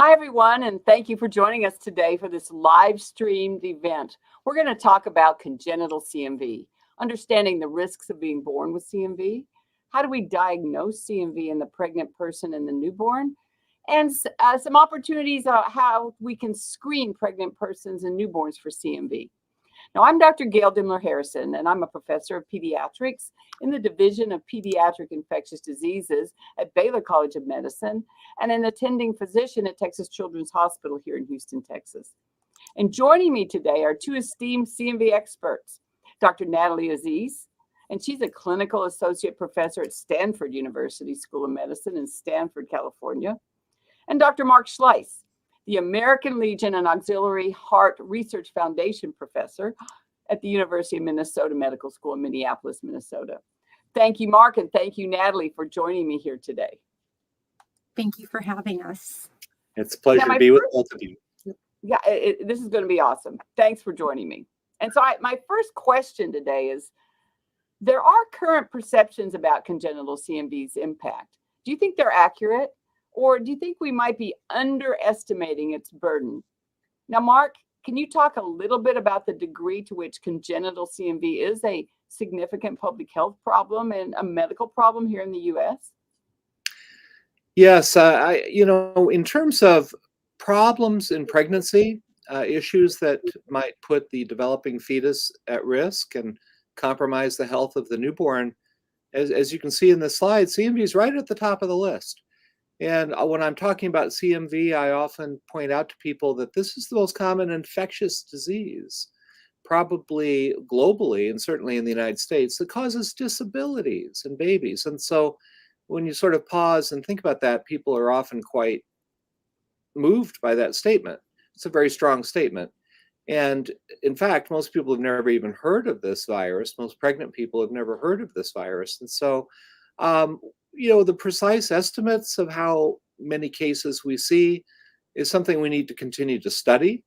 Hi, everyone, and thank you for joining us today for this live streamed event. We're going to talk about congenital CMV, understanding the risks of being born with CMV, how do we diagnose CMV in the pregnant person and the newborn, and some opportunities on how we can screen pregnant persons and newborns for CMV. Now, I'm Dr. Gail Demmler-Harrison, and I'm a professor of pediatrics in the Division of Pediatric Infectious Diseases at Baylor College of Medicine and an attending physician at Texas Children's Hospital here in Houston, Texas. And joining me today are two esteemed CMV experts, Dr. Natali Aziz, and she's a clinical associate professor at Stanford University School of Medicine in Stanford, California, and Dr. Mark Schleiss, the American Legion and Auxiliary Heart Research Foundation professor at the University of Minnesota Medical School in Minneapolis, Minnesota. Thank you, Mark, and thank you, Natali, for joining me here today. Thank you for having us. It's a pleasure to be with both of you. Yeah, this is going to be awesome. Thanks for joining me. And so my first question today is, there are current perceptions about congenital CMV's impact. Do you think they're accurate? Or do you think we might be underestimating its burden? Now, Mark, can you talk a little bit about the degree to which congenital CMV is a significant public health problem and a medical problem here in the U.S.? Yes, in terms of problems in pregnancy, issues that might put the developing fetus at risk and compromise the health of the newborn, as you can see in the slide, CMV is right at the top of the list. And when I'm talking about CMV, I often point out to people that this is the most common infectious disease, probably globally and certainly in the United States, that causes disabilities in babies. And so when you sort of pause and think about that, people are often quite moved by that statement. It's a very strong statement. And in fact, most people have never even heard of this virus. Most pregnant people have never heard of this virus. And so, the precise estimates of how many cases we see is something we need to continue to study.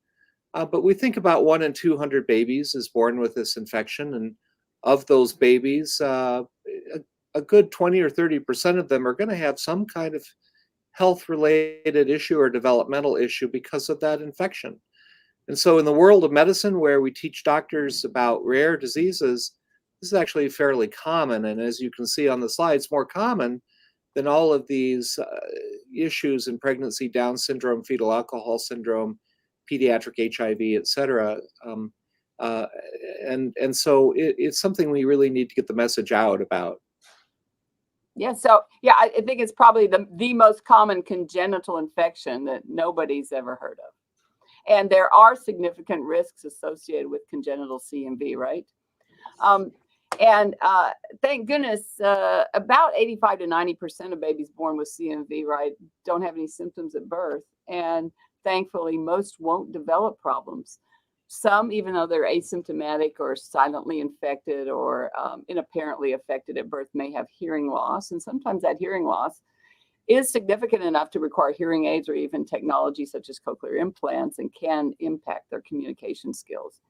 But we think about 1 in 200 babies is born with this infection. And of those babies, a good 20 or 30% of them are going to have some kind of health-related issue or developmental issue because of that infection. And so in the world of medicine, where we teach doctors about rare diseases, this is actually fairly common. And as you can see on the slide, it's more common than all of these issues in pregnancy: Down syndrome, fetal alcohol syndrome, pediatric HIV, et cetera. And so it's something we really need to get the message out about. Yeah, I think it's probably the most common congenital infection that nobody's ever heard of. And there are significant risks associated with congenital CMV, right? And thank goodness, about 85 to 90% of babies born with CMV, right, don't have any symptoms at birth. And thankfully, most won't develop problems. Some, even though they're asymptomatic or silently infected or inapparently affected at birth, may have hearing loss. And sometimes that hearing loss is significant enough to require hearing aids or even technology such as cochlear implants, and can impact their communication skills.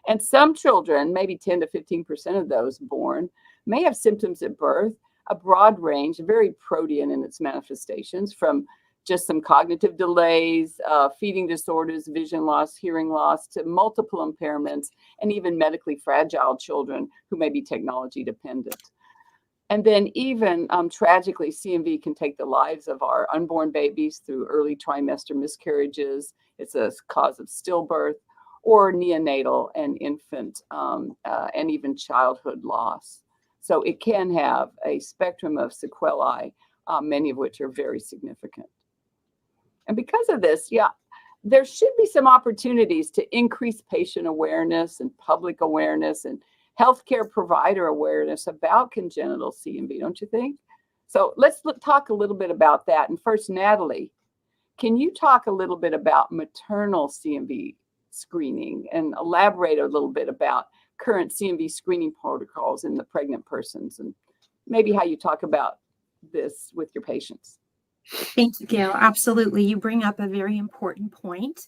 And some children, maybe 10 to 15% of those born, may have symptoms at birth, a broad range, very protean in its manifestations, from just some cognitive delays, feeding disorders, vision loss, hearing loss, to multiple impairments, and even medically fragile children who may be technology dependent. And then even tragically, CMV can take the lives of our unborn babies through early trimester miscarriages. It's a cause of stillbirth, or neonatal and infant and even childhood loss. So it can have a spectrum of sequelae, many of which are very significant. And because of this, there should be some opportunities to increase patient awareness and public awareness and healthcare provider awareness about congenital CMV, don't you think? So let's talk a little bit about that. And first, Natali, can you talk a little bit about maternal CMV screening and elaborate a little bit about current CMV screening protocols in the pregnant persons, and maybe how you talk about this with your patients? Thank you, Gail. Absolutely. You bring up a very important point.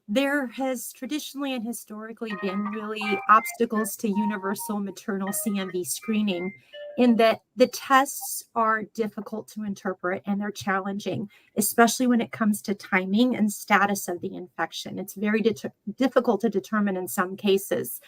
There has traditionally and historically been really obstacles to universal maternal CMV screening. in that the tests are difficult to interpret and they're challenging, especially when it comes to timing and status of the infection. It's very difficult to determine in some cases.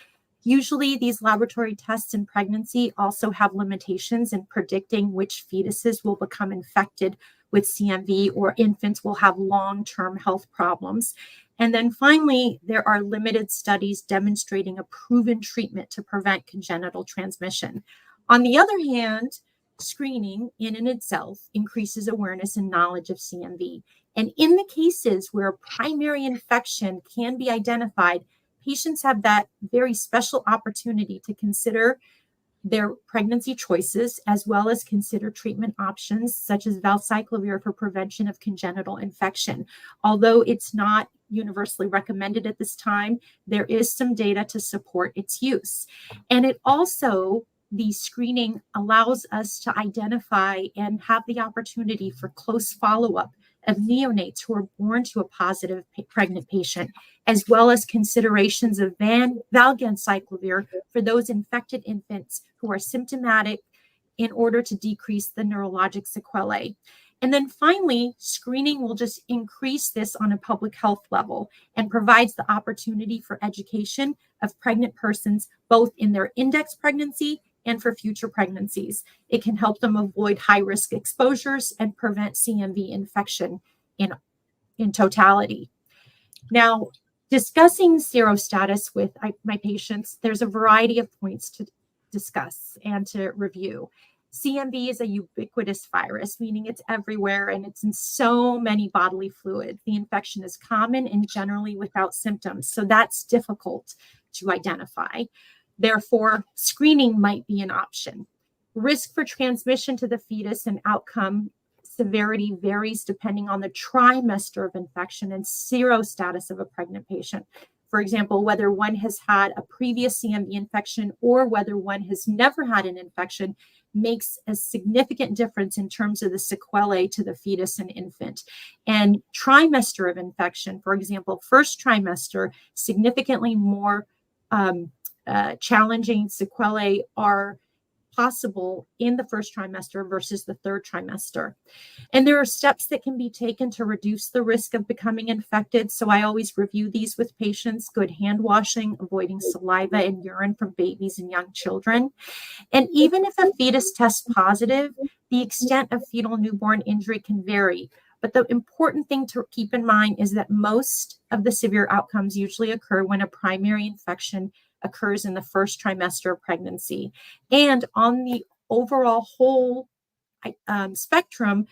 Usually, these laboratory tests in pregnancy also have limitations in predicting which fetuses will become infected with CMV or infants will have long-term health problems. And then finally, there are limited studies demonstrating a proven treatment to prevent congenital transmission. On the other hand, screening in and itself increases awareness and knowledge of CMV. And in the cases where a primary infection can be identified, patients have that very special opportunity to consider their pregnancy choices, as well as consider treatment options such as valcyclovir for prevention of congenital infection. Although it's not universally recommended at this time, there is some data to support its use. And it also, the screening allows us to identify and have the opportunity for close follow-up of neonates who are born to a positive pregnant patient, as well as considerations of valganciclovir for those infected infants who are symptomatic in order to decrease the neurologic sequelae. And then finally, screening will just increase this on a public health level and provides the opportunity for education of pregnant persons, both in their index pregnancy and for future pregnancies. It can help them avoid high-risk exposures and prevent CMV infection in totality. Now, discussing serostatus with my patients, there's a variety of points to discuss and to review. CMV is a ubiquitous virus, meaning it's everywhere and it's in so many bodily fluids. The infection is common and generally without symptoms, so that's difficult to identify. Therefore, screening might be an option. Risk for transmission to the fetus and outcome severity varies depending on the trimester of infection and serostatus of a pregnant patient. For example, whether one has had a previous CMV infection or whether one has never had an infection makes a significant difference in terms of the sequelae to the fetus and infant. And trimester of infection, for example, first trimester, significantly more challenging sequelae are possible in the first trimester versus the third trimester. And there are steps that can be taken to reduce the risk of becoming infected. So I always review these with patients: good hand washing, avoiding saliva and urine from babies and young children. And even if a fetus tests positive, the extent of fetal newborn injury can vary. But the important thing to keep in mind is that most of the severe outcomes usually occur when a primary infection occurs in the first trimester of pregnancy. And on the overall whole spectrum,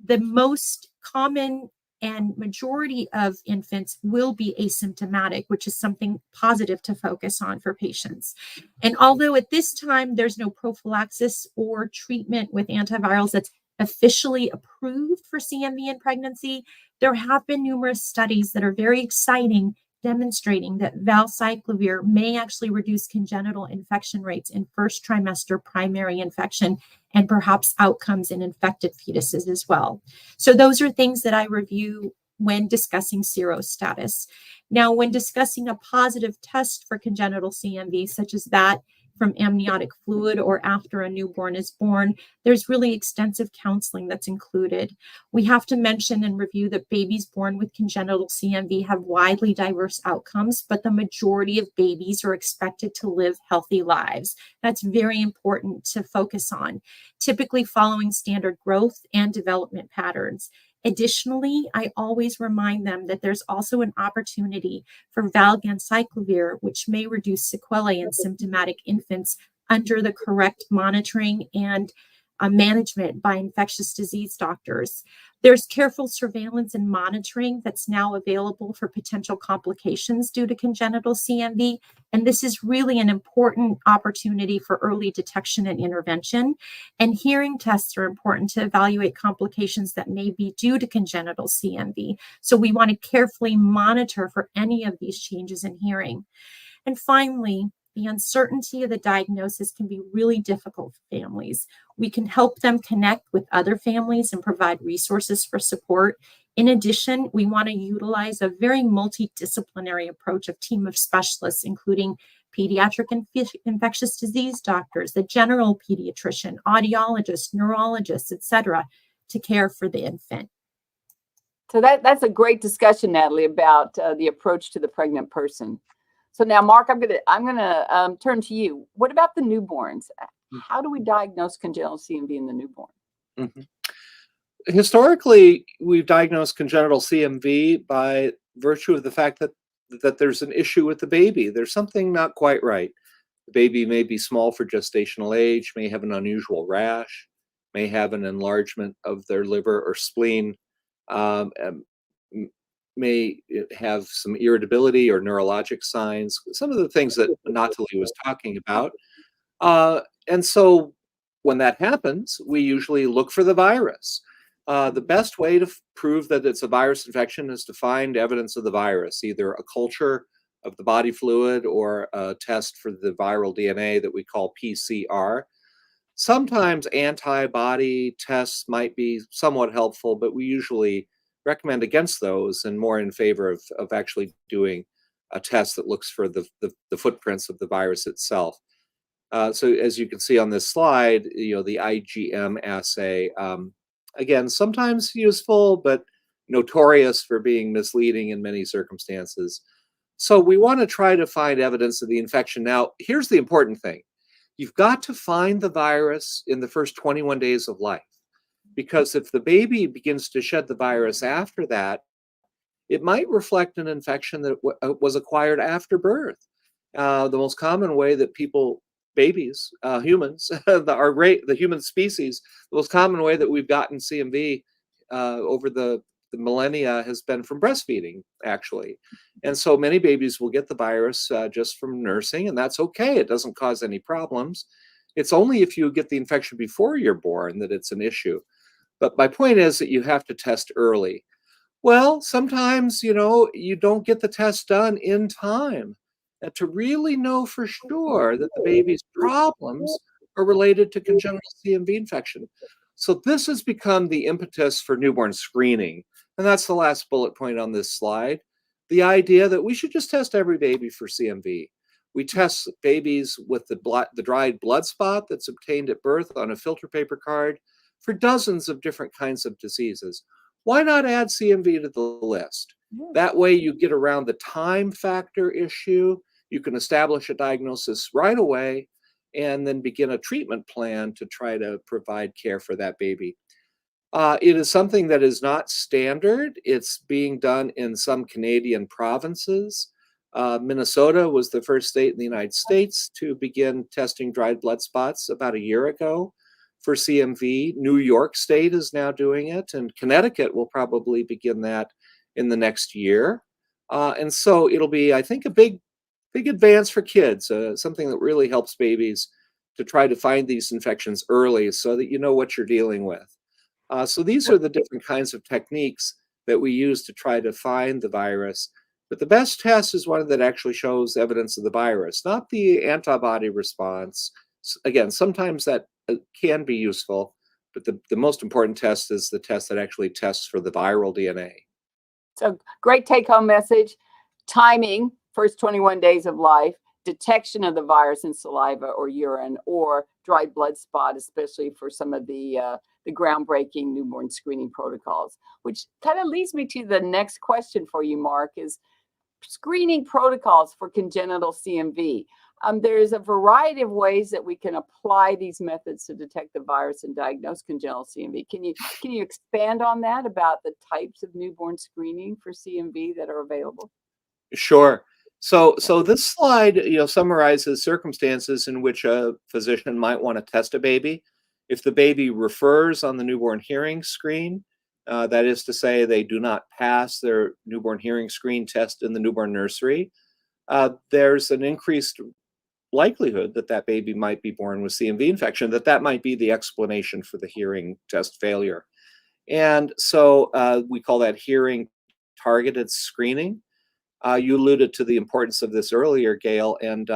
the most common and majority of infants will be asymptomatic, which is something positive to focus on for patients. And although at this time there's no prophylaxis or treatment with antivirals that's officially approved for CMV in pregnancy, there have been numerous studies that are very exciting demonstrating that valcyclovir may actually reduce congenital infection rates in first trimester primary infection and perhaps outcomes in infected fetuses as well. So those are things that I review when discussing serostatus. Now, when discussing a positive test for congenital CMV, such as that from amniotic fluid or after a newborn is born, there's really extensive counseling that's included. We have to mention and review that babies born with congenital CMV have widely diverse outcomes, but the majority of babies are expected to live healthy lives. That's very important to focus on, typically following standard growth and development patterns. Additionally, I always remind them that there's also an opportunity for valganciclovir, which may reduce sequelae in symptomatic infants under the correct monitoring and management by infectious disease doctors. There's careful surveillance and monitoring that's now available for potential complications due to congenital CMV. And this is really an important opportunity for early detection and intervention. And hearing tests are important to evaluate complications that may be due to congenital CMV. So we want to carefully monitor for any of these changes in hearing. And finally, the uncertainty of the diagnosis can be really difficult for families. We can help them connect with other families and provide resources for support. In addition, we want to utilize a very multidisciplinary approach of team of specialists, including pediatric infectious disease doctors, the general pediatrician, audiologists, neurologists, etc., to care for the infant. So that's a great discussion, Natali, about the approach to the pregnant person. So now, Mark, I'm gonna turn to you. What about the newborns? How do we diagnose congenital CMV in the newborn? Mm-hmm. Historically, we've diagnosed congenital CMV by virtue of the fact that there's an issue with the baby. There's something not quite right. The baby may be small for gestational age, may have an unusual rash, may have an enlargement of their liver or spleen, may have some irritability or neurologic signs, some of the things that Natali was talking about. And so when that happens, we usually look for the virus. The best way to prove that it's a virus infection is to find evidence of the virus, either a culture of the body fluid or a test for the viral DNA that we call PCR. Sometimes antibody tests might be somewhat helpful, but we usually recommend against those and more in favor of actually doing a test that looks for the footprints of the virus itself. So as you can see on this slide, the IgM assay, again, sometimes useful, but notorious for being misleading in many circumstances. So we want to try to find evidence of the infection. Now, here's the important thing. You've got to find the virus in the first 21 days of life, because if the baby begins to shed the virus after that, it might reflect an infection that was acquired after birth. The most common way that babies, humans, the human species, the most common way that we've gotten CMV over the millennia has been from breastfeeding, actually. And so many babies will get the virus just from nursing, and that's okay. It doesn't cause any problems. It's only if you get the infection before you're born that it's an issue. But my point is that you have to test early. Well, sometimes, you don't get the test done in time. And to really know for sure that the baby's problems are related to congenital CMV infection. So this has become the impetus for newborn screening. And that's the last bullet point on this slide. The idea that we should just test every baby for CMV. We test babies with the dried blood spot that's obtained at birth on a filter paper card for dozens of different kinds of diseases. Why not add CMV to the list? That way you get around the time factor issue. You can establish a diagnosis right away and then begin a treatment plan to try to provide care for that baby. It is something that is not standard. It's being done in some Canadian provinces. Minnesota was the first state in the United States to begin testing dried blood spots about a year ago for CMV. New York State is now doing it, and Connecticut will probably begin that in the next year. And so it'll be, I think, a big advance for kids, something that really helps babies to try to find these infections early so that you know what you're dealing with. So these are the different kinds of techniques that we use to try to find the virus. But the best test is one that actually shows evidence of the virus, not the antibody response. Again, sometimes that can be useful, but the most important test is the test that actually tests for the viral DNA. So great take-home message. Timing, first 21 days of life, detection of the virus in saliva or urine, or dried blood spot, especially for some of the groundbreaking newborn screening protocols, which kind of leads me to the next question for you, Mark, is screening protocols for congenital CMV. There's a variety of ways that we can apply these methods to detect the virus and diagnose congenital CMV. Can you expand on that, about the types of newborn screening for CMV that are available? Sure. So this slide, summarizes circumstances in which a physician might want to test a baby. If the baby refers on the newborn hearing screen, that is to say they do not pass their newborn hearing screen test in the newborn nursery, there's an increased likelihood that that baby might be born with CMV infection, that might be the explanation for the hearing test failure. And so we call that hearing targeted screening. You alluded to the importance of this earlier, Gail, and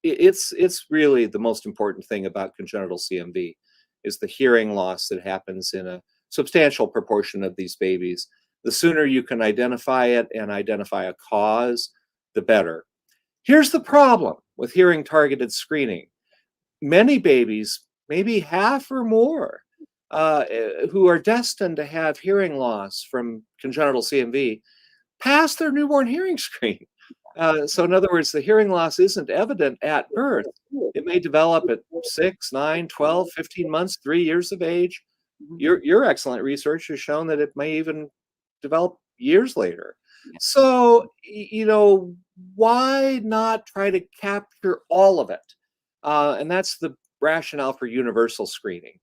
it's really the most important thing about congenital CMV is the hearing loss that happens in a substantial proportion of these babies. The sooner you can identify it and identify a cause, the better. Here's the problem with hearing targeted screening. Many babies, maybe half or more, who are destined to have hearing loss from congenital CMV, pass their newborn hearing screen. So in other words, the hearing loss isn't evident at birth. It may develop at 6, 9, 12, 15 months, 3 years of age. Your excellent research has shown that it may even develop years later. So, why not try to capture all of it? And that's the rationale for universal screening.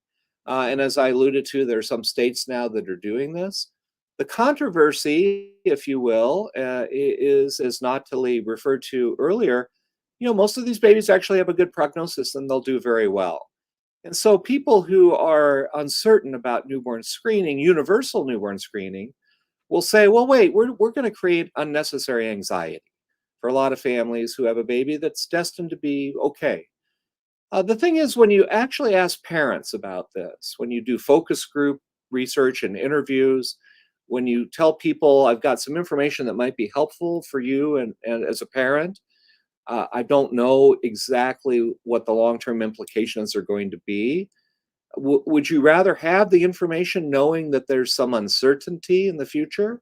And as I alluded to, there are some states now that are doing this. The controversy, if you will, is, as Natali referred to earlier, most of these babies actually have a good prognosis and they'll do very well. And so people who are uncertain about newborn screening, universal newborn screening, will say, well, wait, we're going to create unnecessary anxiety for a lot of families who have a baby that's destined to be okay. The thing is, when you actually ask parents about this, when you do focus group research and interviews, when you tell people, I've got some information that might be helpful for you and as a parent, I don't know exactly what the long-term implications are going to be. Would you rather have the information knowing that there's some uncertainty in the future?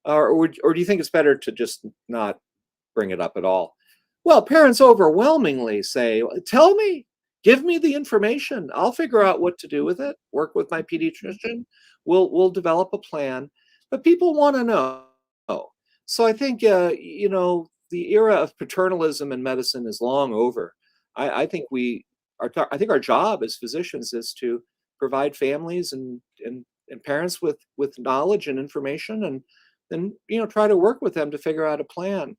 Or do you think it's better to just not bring it up at all? Well, parents overwhelmingly say, tell me, give me the information. I'll figure out what to do with it, work with my pediatrician. We'll develop a plan. But people want to know. So I think, the era of paternalism in medicine is long over. I think our job as physicians is to provide families and parents with knowledge and information, and then try to work with them to figure out a plan.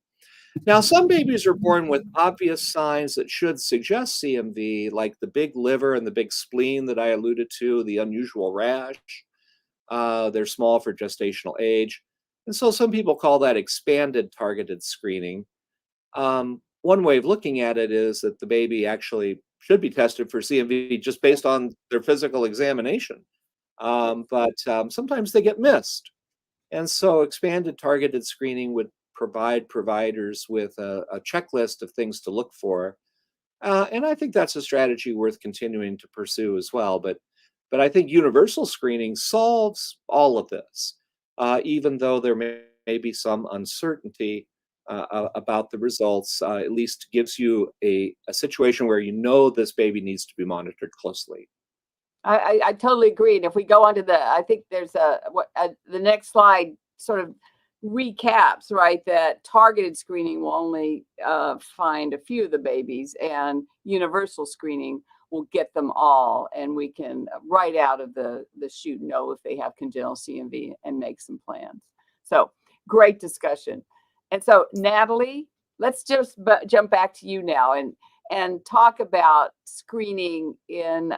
Now, some babies are born with obvious signs that should suggest CMV, like the big liver and the big spleen that I alluded to, the unusual rash. They're small for gestational age. And so some people call that expanded targeted screening. One way of looking at it is that the baby actually should be tested for CMV just based on their physical examination. But sometimes they get missed. And so expanded targeted screening would provide providers with a checklist of things to look for. And I think that's a strategy worth continuing to pursue as well. But I think universal screening solves all of this, even though there may be some uncertainty about the results. At least gives you a situation where this baby needs to be monitored closely. I totally agree. And if we go on to I think there's the next slide sort of recaps, right, that targeted screening will only find a few of the babies, and universal screening will get them all, and we can right out of the chute know if they have congenital CMV and make some plans. So great discussion. And so Natali, let's just jump back to you now and talk about screening in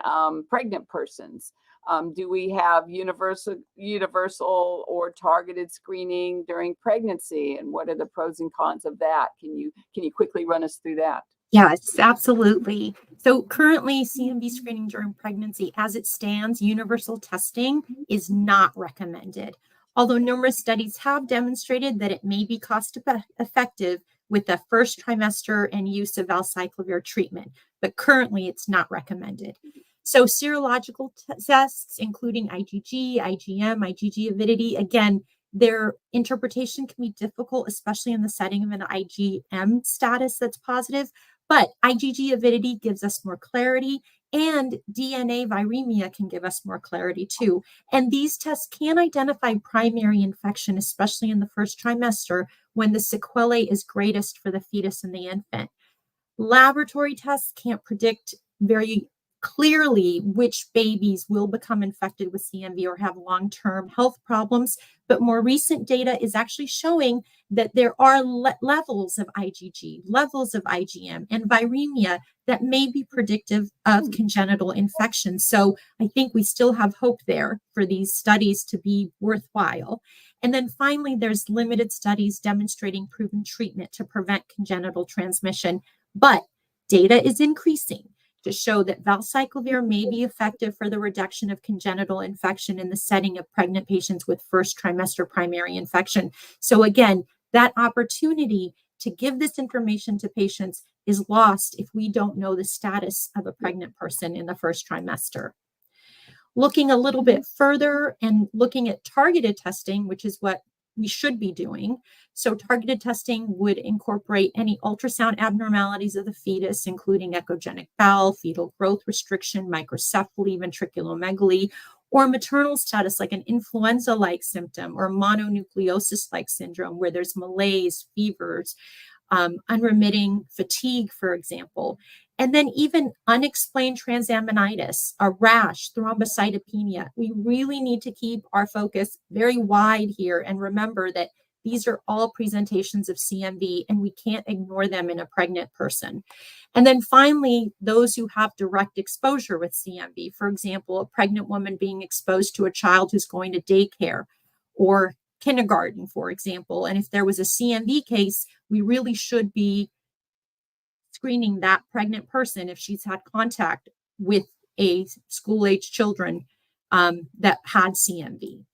pregnant persons. Do we have universal or targeted screening during pregnancy, and what are the pros and cons of that? Can you quickly run us through that? Yes, absolutely. So currently CMV screening during pregnancy, as it stands, universal testing is not recommended. Although numerous studies have demonstrated that it may be cost effective with the first trimester and use of valcyclovir treatment, but currently it's not recommended. So serological tests, including IgG, IgM, IgG avidity, again, their interpretation can be difficult, especially in the setting of an IgM status that's positive, but IgG avidity gives us more clarity, and DNA viremia can give us more clarity too. And these tests can identify primary infection, especially in the first trimester when the sequelae is greatest for the fetus and the infant. Laboratory tests can't predict very clearly which babies will become infected with CMV or have long-term health problems, but more recent data is actually showing that there are levels of IgG, levels of IgM, and viremia that may be predictive of congenital infection. So I think we still have hope there for these studies to be worthwhile. And then finally, there's limited studies demonstrating proven treatment to prevent congenital transmission, but data is increasing to show that valcyclovir may be effective for the reduction of congenital infection in the setting of pregnant patients with first trimester primary infection. So again, that opportunity to give this information to patients is lost if we don't know the status of a pregnant person in the first trimester. Looking a little bit further and looking at targeted testing, which is what we should be doing. So targeted testing would incorporate any ultrasound abnormalities of the fetus, including echogenic bowel, fetal growth restriction, microcephaly, ventriculomegaly, or maternal status like an influenza-like symptom or mononucleosis-like syndrome where there's malaise, fevers, unremitting fatigue, for example. And then even unexplained transaminitis, a rash, thrombocytopenia. We really need to keep our focus very wide here and remember that these are all presentations of CMV and we can't ignore them in a pregnant person. And then finally, those who have direct exposure with CMV, for example, a pregnant woman being exposed to a child who's going to daycare or kindergarten, for example. And if there was a CMV case, we really should be screening that pregnant person if she's had contact with a school-age children that had CMV.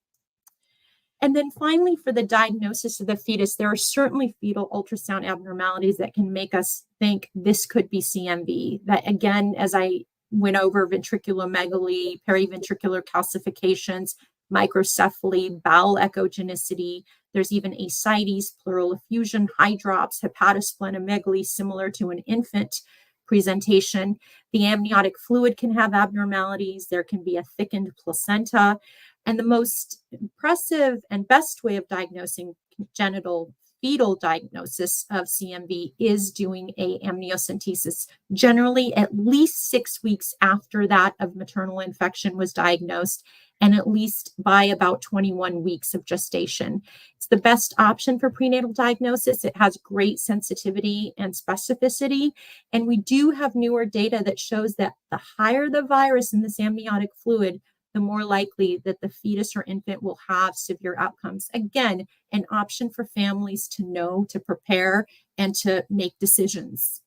And then finally, for the diagnosis of the fetus, there are certainly fetal ultrasound abnormalities that can make us think this could be CMV. That again, as I went over, ventriculomegaly, periventricular calcifications, microcephaly, bowel echogenicity. There's even ascites, pleural effusion, hydrops, hepatosplenomegaly, similar to an infant presentation. The amniotic fluid can have abnormalities. There can be a thickened placenta. And the most impressive and best way of diagnosing congenital fetal diagnosis of CMV is doing a amniocentesis, generally at least 6 weeks after that of maternal infection was diagnosed, and at least by about 21 weeks of gestation. It's the best option for prenatal diagnosis. It has great sensitivity and specificity. And we do have newer data that shows that the higher the virus in this amniotic fluid, the more likely that the fetus or infant will have severe outcomes. Again, an option for families to know, to prepare, and to make decisions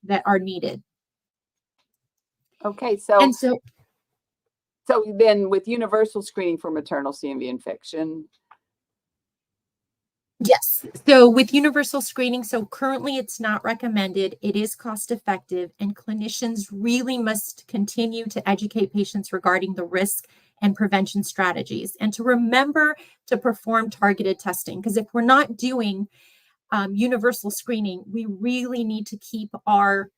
that are needed. Okay, so then with universal screening for maternal CMV infection. Yes. So with universal screening, so currently it's not recommended. It is cost effective, and clinicians really must continue to educate patients regarding the risk and prevention strategies and to remember to perform targeted testing. Because if we're not doing universal screening, we really need to keep our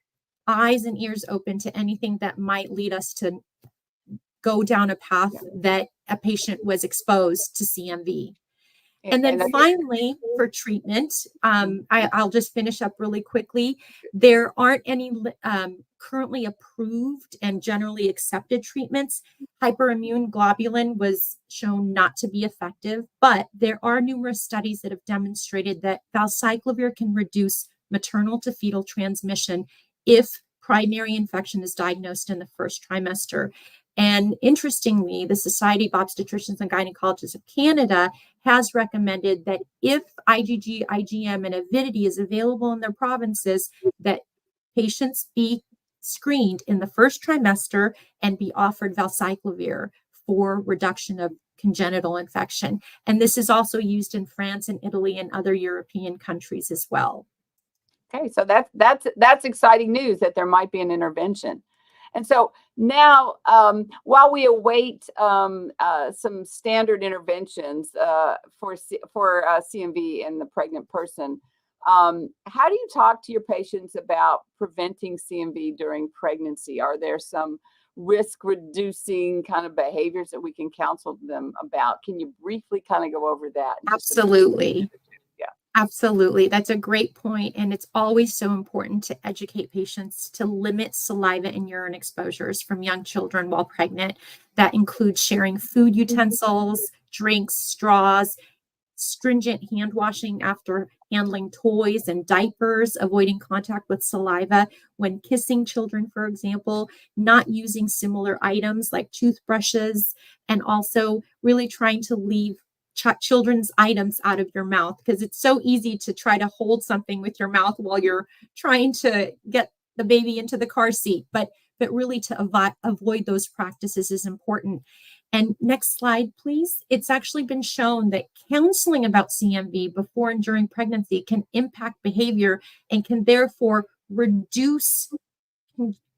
eyes and ears open to anything that might lead us to go down a path that a patient was exposed to CMV. And then finally, for treatment, I'll just finish up really quickly. There aren't any currently approved and generally accepted treatments. Hyperimmune globulin was shown not to be effective, but there are numerous studies that have demonstrated that valcyclovir can reduce maternal to fetal transmission if primary infection is diagnosed in the first trimester. And interestingly, the Society of Obstetricians and Gynecologists of Canada has recommended that if IgG, IgM, and avidity is available in their provinces, that patients be screened in the first trimester and be offered valcyclovir for reduction of congenital infection. And this is also used in France and Italy and other European countries as well. Okay, so that's exciting news that there might be an intervention. And so now, while we await some standard interventions for CMV in the pregnant person, how do you talk to your patients about preventing CMV during pregnancy? Are there some risk-reducing kind of behaviors that we can counsel them about? Can you briefly kind of go over that? Absolutely. Absolutely. That's a great point. And it's always so important to educate patients to limit saliva and urine exposures from young children while pregnant. That includes sharing food utensils, drinks, straws, stringent hand washing after handling toys and diapers, avoiding contact with saliva when kissing children, for example, not using similar items like toothbrushes, and also really trying to leave children's items out of your mouth, because it's so easy to try to hold something with your mouth while you're trying to get the baby into the car seat, but really to avoid those practices is important. And next slide, please. It's actually been shown that counseling about CMV before and during pregnancy can impact behavior and can therefore reduce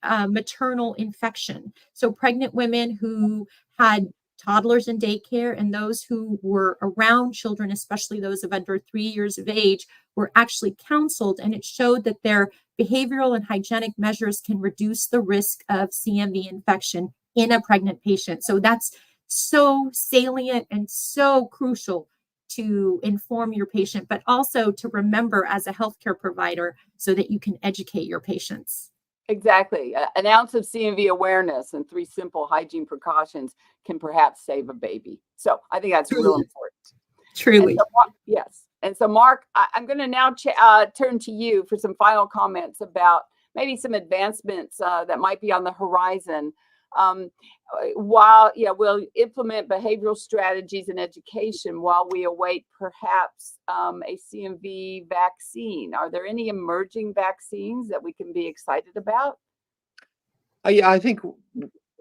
maternal infection. So pregnant women who had toddlers in daycare and those who were around children, especially those of under 3 years of age, were actually counseled, and it showed that their behavioral and hygienic measures can reduce the risk of CMV infection in a pregnant patient. So that's so salient and so crucial to inform your patient, but also to remember as a healthcare provider so that you can educate your patients. Exactly. An ounce of CMV awareness and 3 simple hygiene precautions can perhaps save a baby. So I think that's real important. Truly. And so, yes. And so, Mark, I'm going to now turn to you for some final comments about maybe some advancements that might be on the horizon. While we'll implement behavioral strategies and education while we await perhaps a CMV vaccine. Are there any emerging vaccines that we can be excited about? I think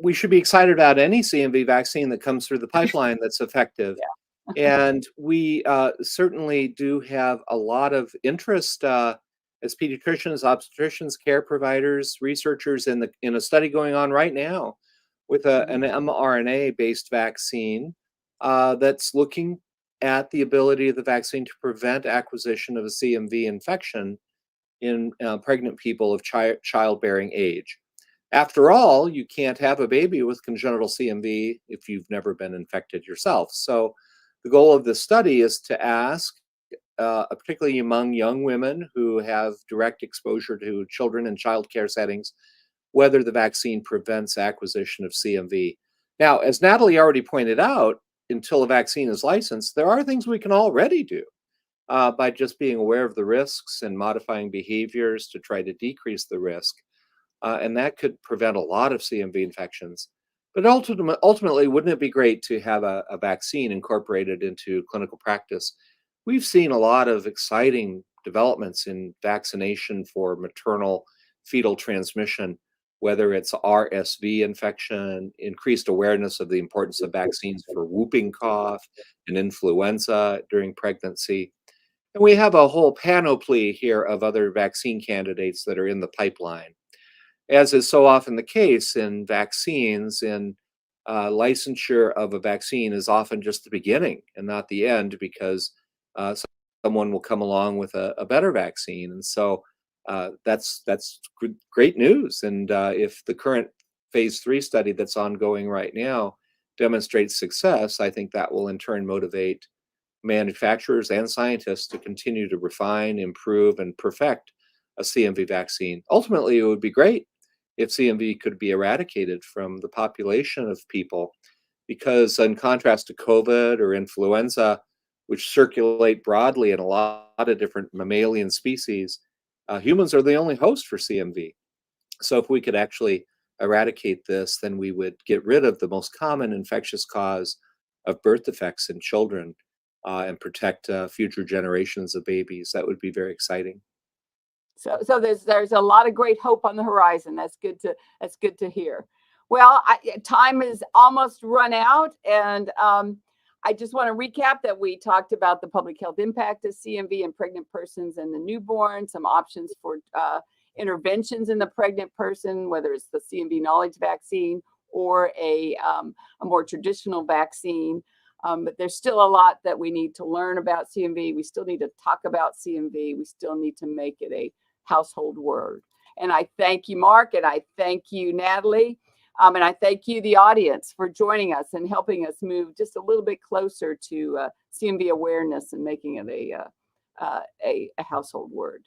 we should be excited about any CMV vaccine that comes through the pipeline that's effective. Yeah. And we certainly do have a lot of interest as pediatricians, obstetricians, care providers, researchers in a study going on right now with an mRNA-based vaccine that's looking at the ability of the vaccine to prevent acquisition of a CMV infection in pregnant people of childbearing age. After all, you can't have a baby with congenital CMV if you've never been infected yourself. So the goal of this study is to ask, particularly among young women who have direct exposure to children in childcare settings, whether the vaccine prevents acquisition of CMV. Now, as Natali already pointed out, until a vaccine is licensed, there are things we can already do by just being aware of the risks and modifying behaviors to try to decrease the risk. And that could prevent a lot of CMV infections. But ultimately, wouldn't it be great to have a vaccine incorporated into clinical practice? We've seen a lot of exciting developments in vaccination for maternal fetal transmission, whether it's RSV infection, increased awareness of the importance of vaccines for whooping cough and influenza during pregnancy. And we have a whole panoply here of other vaccine candidates that are in the pipeline. As is so often the case in vaccines, licensure of a vaccine is often just the beginning and not the end, because someone will come along with a better vaccine. And so that's great news. And if the current phase 3 study that's ongoing right now demonstrates success, I think that will in turn motivate manufacturers and scientists to continue to refine, improve, and perfect a CMV vaccine. Ultimately, it would be great if CMV could be eradicated from the population of people, because in contrast to COVID or influenza, which circulate broadly in a lot of different mammalian species, humans are the only host for CMV. So if we could actually eradicate this, then we would get rid of the most common infectious cause of birth defects in children and protect future generations of babies. That would be very exciting. So there's a lot of great hope on the horizon. That's good to hear. Well, time is almost run out, and I just want to recap that we talked about the public health impact of CMV in pregnant persons and the newborn, some options for interventions in the pregnant person, whether it's the CMV knowledge vaccine or a more traditional vaccine. But there's still a lot that we need to learn about CMV. We still need to talk about CMV. We still need to make it a household word. And I thank you, Mark, and I thank you, Natali, and I thank you, the audience, for joining us and helping us move just a little bit closer to CMV awareness and making it a household word.